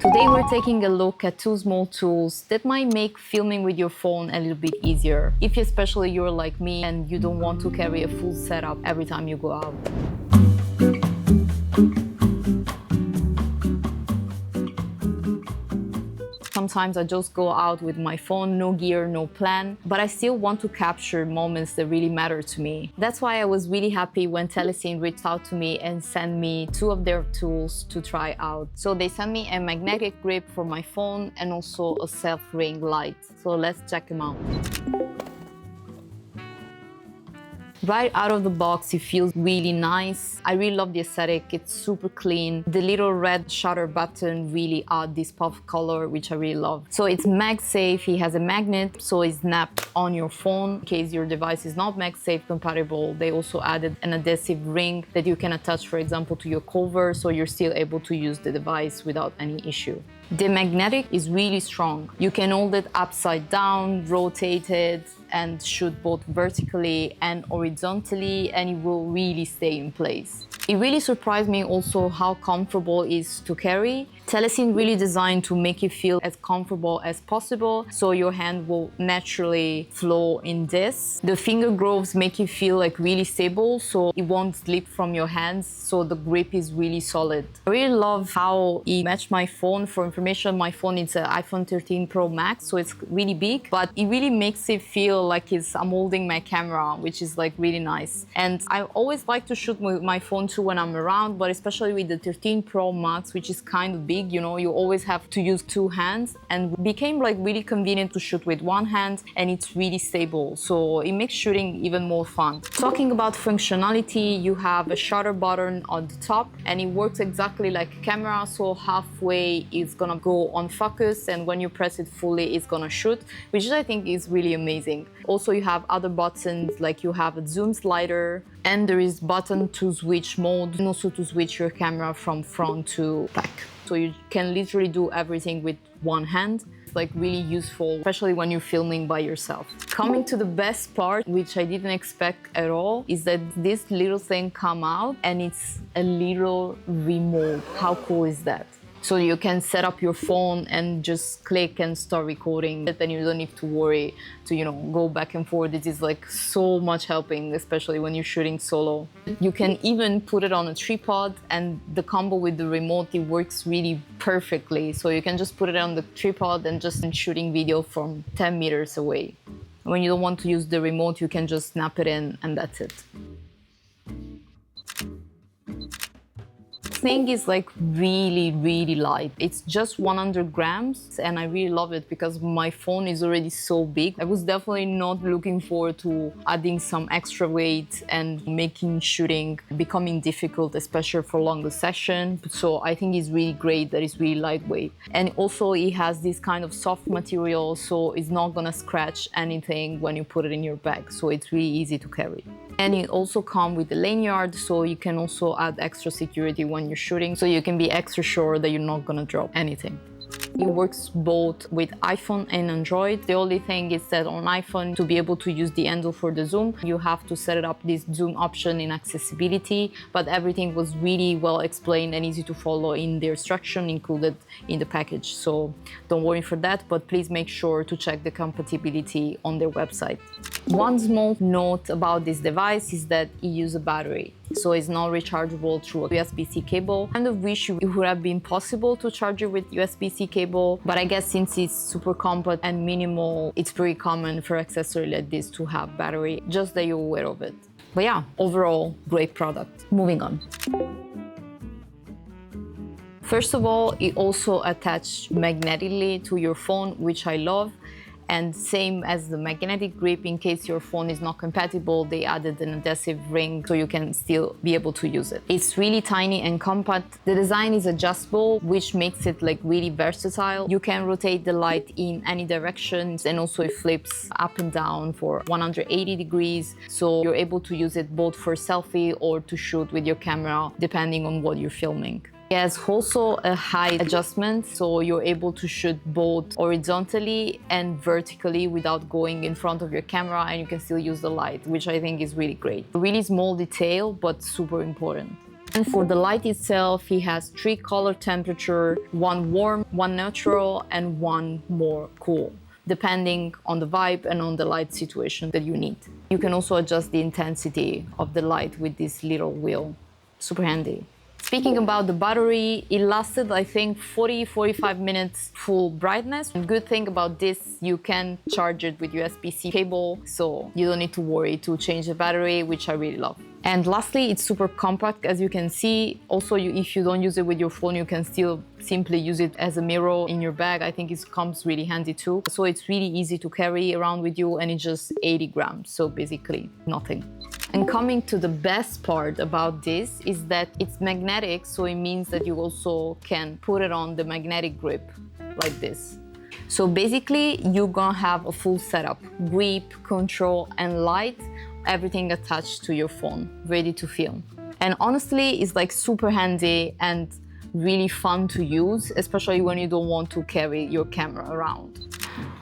Today we're taking a look at two small tools that might make filming with your phone a little bit easier, if especially you're like me and you don't want to carry a full setup every time you go out. Sometimes I just go out with my phone, no gear, no plan, but I still want to capture moments that really matter to me. That's why I was really happy when Telesin reached out to me and sent me two of their tools to try out. So they sent me a magnetic grip for my phone and also a self-ring light. So let's check them out. Right out of the box, it feels really nice. I really love the aesthetic. It's super clean. The little red shutter button really adds this pop of color, which I really love. So it's MagSafe. It has a magnet, so it's snapped on your phone. In case your device is not MagSafe compatible, they also added an adhesive ring that you can attach, for example, to your cover, so you're still able to use the device without any issue. The magnetic is really strong. You can hold it upside down, rotate it, and shoot both vertically and horizontally, and it will really stay in place. It really surprised me also how comfortable it is to carry. Telesin really designed to make you feel as comfortable as possible, so your hand will naturally flow in this. The finger grooves make you feel like really stable, so it won't slip from your hands, so the grip is really solid. I really love how it matched my phone. For information, my phone is an iPhone 13 Pro Max, so it's really big, but it really makes it feel like I'm holding my camera, which is like really nice. And I always like to shoot with my phone too when I'm around, but especially with the 13 Pro Max, which is kind of big, you know, you always have to use two hands, and it became like really convenient to shoot with one hand, and it's really stable, so it makes shooting even more fun. Talking about functionality, you have a shutter button on the top, and it works exactly like a camera, so halfway it's gonna go on focus, and when you press it fully it's gonna shoot, which I think is really amazing. Also, you have other buttons, like you have a zoom slider, and there is button to switch mode, and also to switch your camera from front to back. So you can literally do everything with one hand. It's like really useful, especially when you're filming by yourself. Coming to the best part, which I didn't expect at all, is that this little thing come out and it's a little remote. How cool is that? So you can set up your phone and just click and start recording, and then you don't need to worry to, you know, go back and forth. It is like so much helping, especially when you're shooting solo. You can even put it on a tripod, and the combo with the remote, it works really perfectly. So you can just put it on the tripod and just shooting video from 10 meters away. When you don't want to use the remote, you can just snap it in and that's it. Thing is like really light. It's just 100 grams, and I really love it because my phone is already so big. I was definitely not looking forward to adding some extra weight and making shooting becoming difficult, especially for longer sessions. So I think it's really great that it's really lightweight, and also it has this kind of soft material, so it's not gonna scratch anything when you put it in your bag, so it's really easy to carry. And it also comes with a lanyard, so you can also add extra security when you're shooting, so you can be extra sure that you're not gonna drop anything. It works both with iPhone and Android. The only thing is that on iPhone, to be able to use the handle for the zoom, you have to set it up this zoom option in accessibility, but everything was really well explained and easy to follow in the instruction included in the package. So don't worry for that, but please make sure to check the compatibility on their website. One small note about this device is that it uses a battery, so it's not rechargeable through a USB-C cable. I kind of wish it would have been possible to charge it with USB-C cable, but I guess since it's super compact and minimal, it's very common for accessory like this to have battery, just that you're aware of it. But yeah, overall, great product. Moving on. First of all, it also attached magnetically to your phone, which I love. And same as the magnetic grip, in case your phone is not compatible, they added an adhesive ring so you can still be able to use it. It's really tiny and compact. The design is adjustable, which makes it like really versatile. You can rotate the light in any directions, and also it flips up and down for 180 degrees. So you're able to use it both for selfie or to shoot with your camera, depending on what you're filming. It has also a height adjustment, so you're able to shoot both horizontally and vertically without going in front of your camera, and you can still use the light, which I think is really great. A really small detail, but super important. And for the light itself, it has 3 color temperature, 1 warm, 1 neutral, and 1 more cool, depending on the vibe and on the light situation that you need. You can also adjust the intensity of the light with this little wheel. Super handy. Speaking about the battery, it lasted, I think, 40-45 minutes full brightness. And good thing about this, you can charge it with USB-C cable, so you don't need to worry to change the battery, which I really love. And lastly, it's super compact, as you can see. Also, if you don't use it with your phone, you can still simply use it as a mirror in your bag. I think it comes really handy too. So it's really easy to carry around with you, and it's just 80 grams, so basically nothing. And coming to the best part about this is that it's magnetic, so it means that you also can put it on the magnetic grip like this. So basically, you're gonna have a full setup, grip, control, and light, everything attached to your phone, ready to film. And honestly, it's like super handy and really fun to use, especially when you don't want to carry your camera around.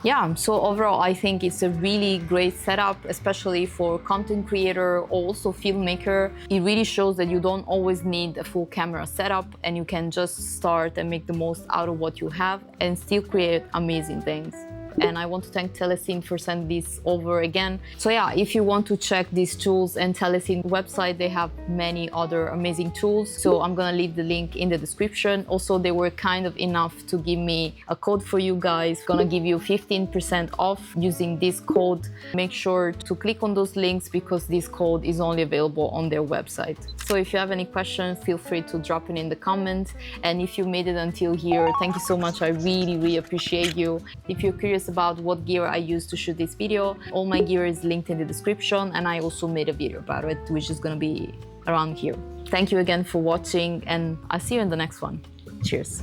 Yeah, so overall, I think it's a really great setup, especially for content creator or also filmmaker. It really shows that you don't always need a full camera setup, and you can just start and make the most out of what you have and still create amazing things. And I want to thank Telesin for sending this over again. So yeah, if you want to check these tools and Telesin website, they have many other amazing tools. So I'm gonna leave the link in the description. Also, they were kind of enough to give me a code for you guys. Gonna give you 15% off using this code. Make sure to click on those links because this code is only available on their website. So if you have any questions, feel free to drop it in the comments. And if you made it until here, thank you so much. I really appreciate you. If you're curious about what gear I use to shoot this video, all my gear is linked in the description, and I also made a video about it, which is gonna be around here. Thank you again for watching, and I'll see you in the next one. Cheers.